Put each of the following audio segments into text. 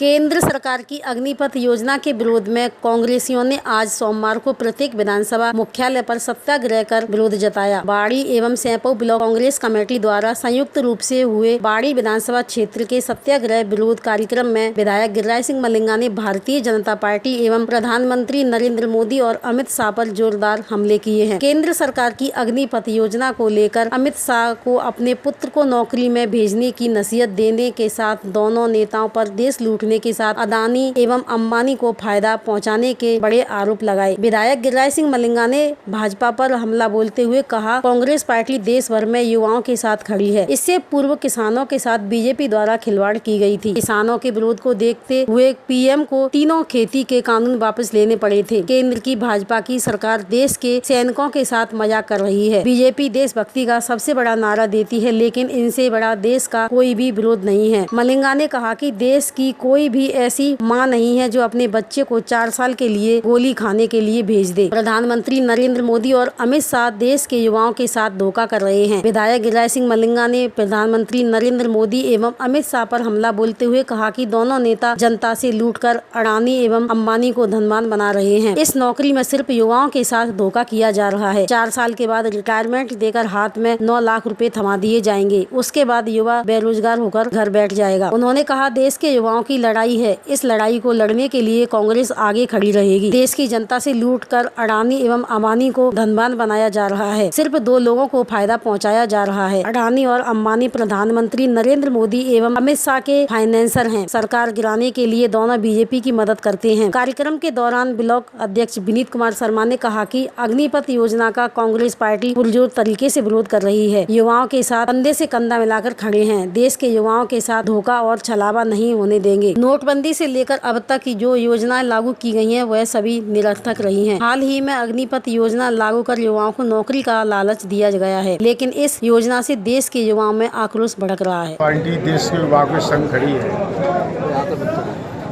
केंद्र सरकार की अग्निपथ योजना के विरोध में कांग्रेसियों ने आज सोमवार को प्रत्येक विधानसभा मुख्यालय पर सत्याग्रह कर विरोध जताया। बाड़ी एवं सैंपौ ब्लॉक कांग्रेस कमेटी द्वारा संयुक्त रूप से हुए बाड़ी विधानसभा क्षेत्र के सत्याग्रह विरोध कार्यक्रम में विधायक गिरिराज सिंह मलिंगा ने भारतीय जनता पार्टी एवं प्रधानमंत्री नरेंद्र मोदी और अमित शाह पर जोरदार हमले किए हैं। केंद्र सरकार की अग्निपथ योजना को लेकर अमित शाह को अपने पुत्र को नौकरी में भेजने की नसीहत देने के साथ दोनों नेताओं पर देश लूटने के साथ अदानी एवं अंबानी को फायदा पहुंचाने के बड़े आरोप लगाए। विधायक गिरिराज सिंह मलिंगा ने भाजपा पर हमला बोलते हुए कहा, कांग्रेस पार्टी देश भर में युवाओं के साथ खड़ी है। इससे पूर्व किसानों के साथ बीजेपी द्वारा खिलवाड़ की गई थी। किसानों के विरोध को देखते हुए पीएम को तीनों खेती के कानून वापस लेने पड़े थे। केंद्र की भाजपा की सरकार देश के सैनिकों के साथ मजाक कर रही है। बीजेपी देशभक्ति का सबसे बड़ा नारा देती है, लेकिन इनसे बड़ा देश का कोई भी विरोध नहीं है। मलिंगा ने कहा कि देश की कोई भी ऐसी मां नहीं है जो अपने बच्चे को 4 साल के लिए गोली खाने के लिए भेज दे। प्रधानमंत्री नरेंद्र मोदी और अमित शाह देश के युवाओं के साथ धोखा कर रहे हैं। विधायक गिरिराज सिंह मलिंगा ने प्रधानमंत्री नरेंद्र मोदी एवं अमित शाह पर हमला बोलते हुए कहा कि दोनों नेता जनता से लूटकर अडानी एवं अंबानी को धनवान बना रहे हैं। इस नौकरी में सिर्फ युवाओं के साथ धोखा किया जा रहा है। 4 साल के बाद रिटायरमेंट देकर हाथ में 9 लाख रुपए थमा दिए जाएंगे। उसके बाद युवा बेरोजगार होकर घर बैठ जाएगा। उन्होंने कहा, देश के युवाओं की लड़ाई है। इस लड़ाई को लड़ने के लिए कांग्रेस आगे खड़ी रहेगी। देश की जनता से लूटकर अडानी एवं अंबानी को धनवान बनाया जा रहा है। सिर्फ 2 लोगों को फायदा पहुंचाया जा रहा है। अडानी और अंबानी प्रधानमंत्री नरेंद्र मोदी एवं अमित शाह के फाइनेंसर हैं। सरकार गिराने के लिए दोनों बीजेपी की मदद करते हैं। कार्यक्रम के दौरान ब्लॉक अध्यक्ष विनीत कुमार शर्मा ने कहा कि अग्निपथ योजना का कांग्रेस पार्टी पुरजोर तरीके से विरोध कर रही है। युवाओं के साथ कंधे से कंधा मिलाकर खड़े हैं। देश के युवाओं के साथ धोखा और छलावा नहीं होने देंगे। नोटबंदी से लेकर अब तक की जो योजनाएं लागू की गई हैं, वह सभी निरर्थक रही हैं। हाल ही में अग्निपथ योजना लागू कर युवाओं को नौकरी का लालच दिया गया है, लेकिन इस योजना से देश के युवाओं में आक्रोश भड़क रहा है। पार्टी देश के युवाओं के संग खड़ी है।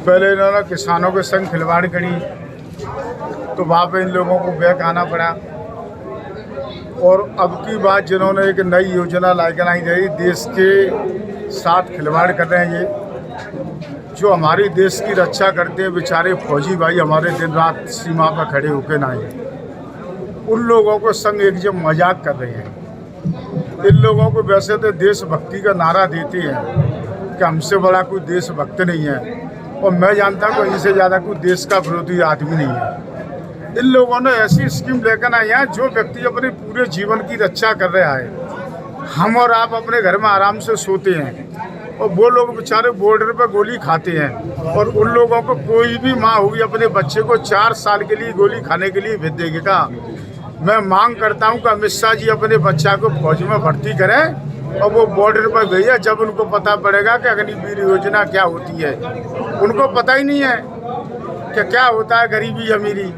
पहले इन्होंने किसानों के संग खिलवाड़ करी, तो वहाँ पे इन लोगों को बैक आना पड़ा। और अब की बात जिन्होंने एक नई योजना लेकर आई गई, देश के साथ खिलवाड़ कर रहे हैं। ये जो हमारी देश की रक्षा करते हैं बेचारे फौजी भाई, हमारे दिन रात सीमा पर खड़े होकर ना आए, उन लोगों को संग एक जब मजाक कर रहे हैं। इन लोगों को वैसे तो देशभक्ति का नारा देते हैं कि हमसे बड़ा कोई देशभक्त नहीं है, और मैं जानता हूँ इनसे ज़्यादा कोई देश का विरोधी आदमी नहीं है। इन लोगों ने ऐसी स्कीम लेकर आए हैं जो व्यक्ति अपने पूरे जीवन की रक्षा कर रहा है। हम और आप अपने घर में आराम से सोते हैं, और वो लोग बेचारे बॉर्डर पर गोली खाते हैं। और उन लोगों को कोई भी माँ होगी अपने बच्चे को 4 साल के लिए गोली खाने के लिए भेज देगी का। मैं मांग करता हूँ कि अमित शाह जी अपने बच्चा को फौज में भर्ती करें, और वो बॉर्डर पर गई है। जब उनको पता पड़ेगा कि अग्निवीर योजना क्या होती है, उनको पता ही नहीं है कि क्या होता है गरीबी अमीरी।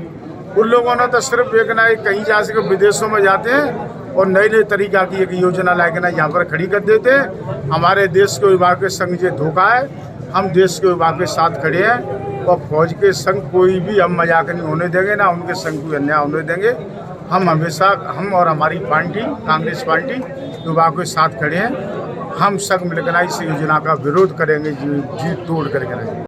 उन लोगों ने तो सिर्फ एक ना एक कहीं जा सके विदेशों में जाते हैं और नई नई तरीका की एक योजना लाके ना यहाँ पर खड़ी कर देते हैं। हमारे देश के युवा के संग ये धोखा है। हम देश के युवा के साथ खड़े हैं, और फौज के संग कोई भी हम मजाक नहीं होने देंगे, ना उनके संग कोई अन्याय होने देंगे। हम हमेशा, हम और हमारी पार्टी कांग्रेस पार्टी युवा के साथ खड़े हैं। हम सब मिलकर इस योजना का विरोध करेंगे, जी तोड़ कर करेंगे।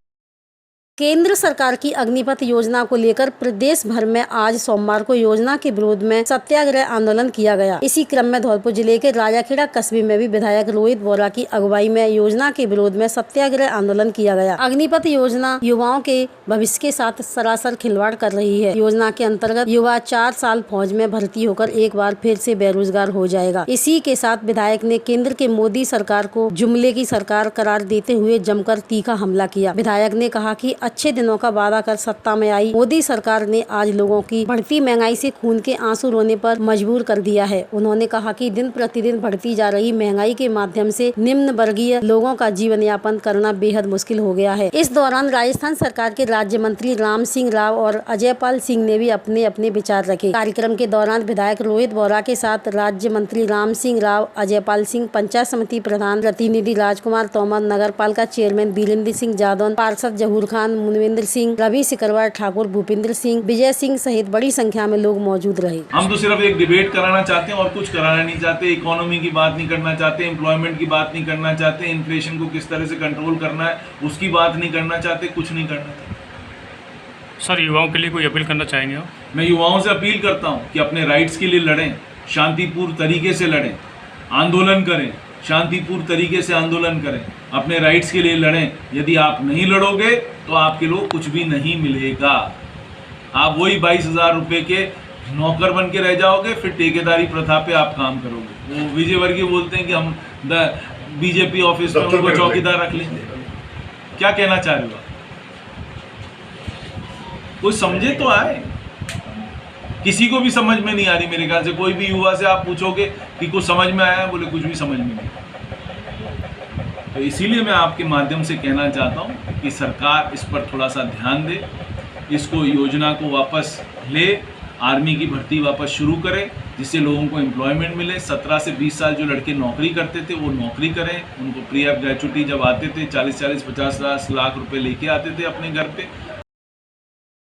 केंद्र सरकार की अग्निपथ योजना को लेकर प्रदेश भर में आज सोमवार को योजना के विरोध में सत्याग्रह आंदोलन किया गया। इसी क्रम में धौलपुर जिले के राजाखेड़ा कस्बे में भी विधायक रोहित बोरा की अगुवाई में योजना के विरोध में सत्याग्रह आंदोलन किया गया। अग्निपथ योजना युवाओं के भविष्य के साथ सरासर खिलवाड़ कर रही है। योजना के अंतर्गत युवा 4 साल फौज में भर्ती होकर एक बार फिर से बेरोजगार हो जाएगा। इसी के साथ विधायक ने केंद्र के मोदी सरकार को जुमले की सरकार करार देते हुए जमकर तीखा हमला किया। विधायक ने कहा कि अच्छे दिनों का वादा कर सत्ता में आई मोदी सरकार ने आज लोगों की बढ़ती महंगाई से खून के आंसू रोने पर मजबूर कर दिया है। उन्होंने कहा कि दिन प्रतिदिन बढ़ती जा रही महंगाई के माध्यम से निम्न वर्गीय लोगों का जीवन यापन करना बेहद मुश्किल हो गया है। इस दौरान राजस्थान सरकार के राज्य मंत्री राम सिंह राव और अजयपाल सिंह ने भी अपने अपने विचार रखे। कार्यक्रम के दौरान विधायक रोहित बोरा के साथ राज्य मंत्री राम सिंह राव, अजयपाल सिंह, पंचायत समिति प्रधान प्रतिनिधि राजकुमार तोमर, नगर पालिका चेयरमैन वीरेंद्र सिंह जादौन, पार्षद जहूर खान, चौहान, मुनविंदर सिंह, रवि सिकरवार ठाकुर, भूपिंदर सिंह, विजय सिंह सहित बड़ी संख्या में लोग मौजूद रहे। हम तो सिर्फ एक डिबेट कराना चाहते हैं और कुछ कराना नहीं चाहते। इकोनॉमी की बात नहीं करना चाहते, एम्प्लॉयमेंट की बात नहीं करना चाहते, इन्फ्लेशन को किस तरह से कंट्रोल करना है उसकी बात नहीं करना चाहते, कुछ नहीं करना चाहते। सर, युवाओं के लिए कोई अपील करना चाहेंगे आप? मैं युवाओं से अपील करता हूं कि अपने राइट्स के लिए लड़ें, शांतिपूर्ण तरीके से लड़ें, आंदोलन करें, शांतिपूर्ण तरीके से आंदोलन करें, अपने राइट्स के लिए लड़ें। यदि आप नहीं लड़ोगे तो आपके लिए कुछ भी नहीं मिलेगा। आप वही 22,000 रुपये के नौकर बन के रह जाओगे, फिर ठेकेदारी प्रथा पे आप काम करोगे। वो विजय वर्गीय बोलते हैं कि हम बीजेपी ऑफिस में उनको चौकीदार रख लेंगे। क्या कहना चाह रहे हो आप? कोई समझे तो आए। किसी को भी समझ में नहीं आ रही मेरे ख्याल से। कोई भी युवा से आप पूछोगे कि कुछ समझ में आया, बोले कुछ भी समझ में नहीं। तो इसीलिए मैं आपके माध्यम से कहना चाहता हूं कि सरकार इस पर थोड़ा सा ध्यान दे, इसको योजना को वापस ले, आर्मी की भर्ती वापस शुरू करे, जिससे लोगों को एम्प्लॉयमेंट मिले। 17 से 20 साल जो लड़के नौकरी करते थे वो नौकरी करें। उनको प्री ग्रेचुटी जब आते थे 40-40, 50 लाख रुपए लेके आते थे अपने घर पे।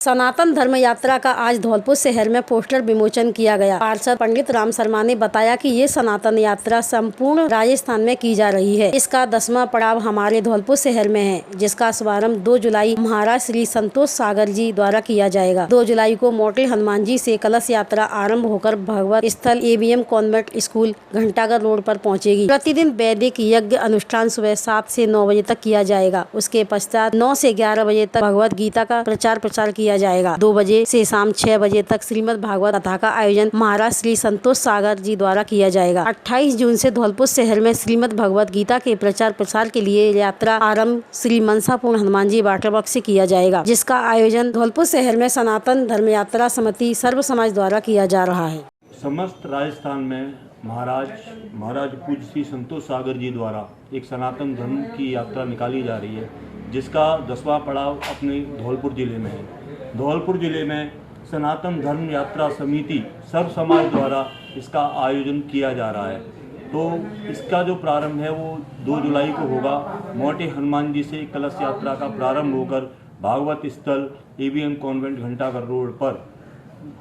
सनातन धर्म यात्रा का आज धौलपुर शहर में पोस्टर विमोचन किया गया। पार्षद पंडित राम शर्मा ने बताया कि ये सनातन यात्रा संपूर्ण राजस्थान में की जा रही है। इसका 10वां पड़ाव हमारे धौलपुर शहर में है, जिसका शुभारंभ 2 जुलाई महाराज श्री संतोष सागर जी द्वारा किया जाएगा। 2 जुलाई को मोटे हनुमान जी से कलश यात्रा आरंभ होकर भगवत स्थल ABM कॉन्वेंट स्कूल घंटाघर रोड पर पहुँचेगी। प्रतिदिन वैदिक यज्ञ अनुष्ठान सुबह 7 से 9 बजे तक किया जाएगा। उसके पश्चात 9 से 11 बजे तक भगवत गीता का प्रचार प्रसार किया जाएगा। 2 बजे से शाम 6 बजे तक श्रीमद् भागवत कथा का आयोजन महाराज श्री संतोष सागर जी द्वारा किया जाएगा। 28 जून से धौलपुर शहर में श्रीमद् भगवत गीता के प्रचार प्रसार के लिए यात्रा आरंभ श्री मनसापूर्ण हनुमान जी वाटर वर्क से किया जाएगा, जिसका आयोजन धौलपुर शहर में सनातन धर्म यात्रा समिति सर्व समाज द्वारा किया जा रहा है। समस्त राजस्थान में महाराज पूज्य श्री संतोष सागर जी द्वारा एक सनातन धर्म की यात्रा निकाली जा रही है, जिसका 10वां पड़ाव अपने धौलपुर जिले में है। धौलपुर जिले में सनातन धर्म यात्रा समिति सर्व समाज द्वारा इसका आयोजन किया जा रहा है। तो इसका जो प्रारंभ है वो 2 जुलाई को होगा। मोटे हनुमान जी से कलश यात्रा का प्रारंभ होकर भागवत स्थल ABM कॉन्वेंट घंटाघर रोड पर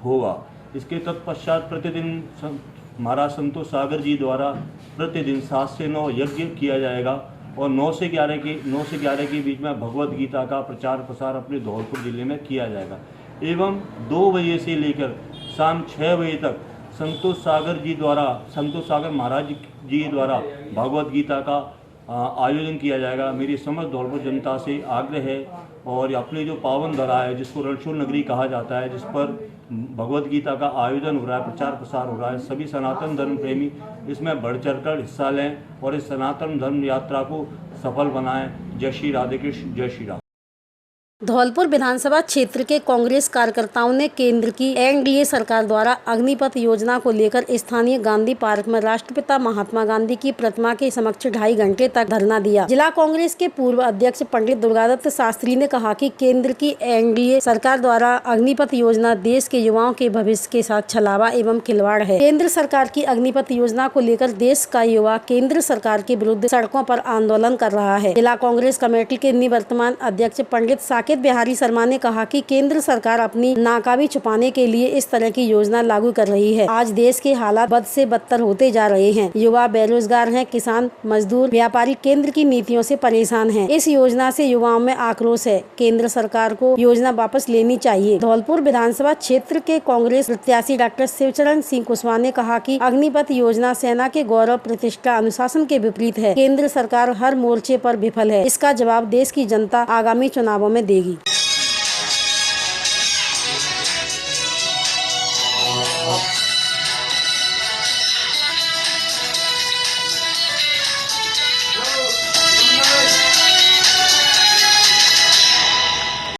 होगा। इसके तत्पश्चात प्रतिदिन महाराज संतोष सागर जी द्वारा प्रतिदिन 7 से 9 यज्ञ किया जाएगा और 9 से 11 के बीच में भगवत गीता का प्रचार प्रसार अपने धौलपुर जिले में किया जाएगा। एवं 2 बजे से लेकर शाम 6 बजे तक संतोष सागर महाराज जी द्वारा भगवत गीता का आयोजन किया जाएगा। मेरी समस्त धौलपुर जनता से आग्रह है और अपनी जो पावन धरा है, जिसको रणछोड़ नगरी कहा जाता है, जिस पर भगवत गीता का आयोजन हो रहा है, प्रचार प्रसार हो रहा है, सभी सनातन धर्म प्रेमी इसमें बढ़ चढ़कर हिस्सा लें और इस सनातन धर्म यात्रा को सफल बनाएं। जय श्री राधे कृष्ण, जय श्री राम। धौलपुर विधानसभा क्षेत्र के कांग्रेस कार्यकर्ताओं ने केंद्र की NDA सरकार द्वारा अग्निपथ योजना को लेकर स्थानीय गांधी पार्क में राष्ट्रपिता महात्मा गांधी की प्रतिमा के समक्ष 2.5 घंटे तक धरना दिया। जिला कांग्रेस के पूर्व अध्यक्ष पंडित दुर्गादत्त शास्त्री ने कहा कि केंद्र की NDA सरकार द्वारा अग्निपथ योजना देश के युवाओं के भविष्य के साथ छलावा एवं खिलवाड़ है। केंद्र सरकार की अग्निपथ योजना को लेकर देश का युवा केंद्र सरकार के विरुद्ध सड़कों पर आंदोलन कर रहा है। जिला कांग्रेस कमेटी के निवर्तमान अध्यक्ष पंडित साकेत बिहारी शर्मा ने कहा कि केंद्र सरकार अपनी नाकामी छुपाने के लिए इस तरह की योजना लागू कर रही है। आज देश के हालात बद से बदतर होते जा रहे हैं। युवा बेरोजगार हैं, किसान, मजदूर, व्यापारी केंद्र की नीतियों से परेशान हैं। इस योजना से युवाओं में आक्रोश है। केंद्र सरकार को योजना वापस लेनी चाहिए। धौलपुर विधानसभा क्षेत्र के कांग्रेस प्रत्याशी डॉक्टर शिवचरण सिंह कुशवाहा ने कहा कि अग्निपथ योजना सेना के गौरव, प्रतिष्ठा, अनुशासन के विपरीत है। केंद्र सरकार हर मोर्चे पर विफल है। इसका जवाब देश की जनता आगामी चुनावों में देगी।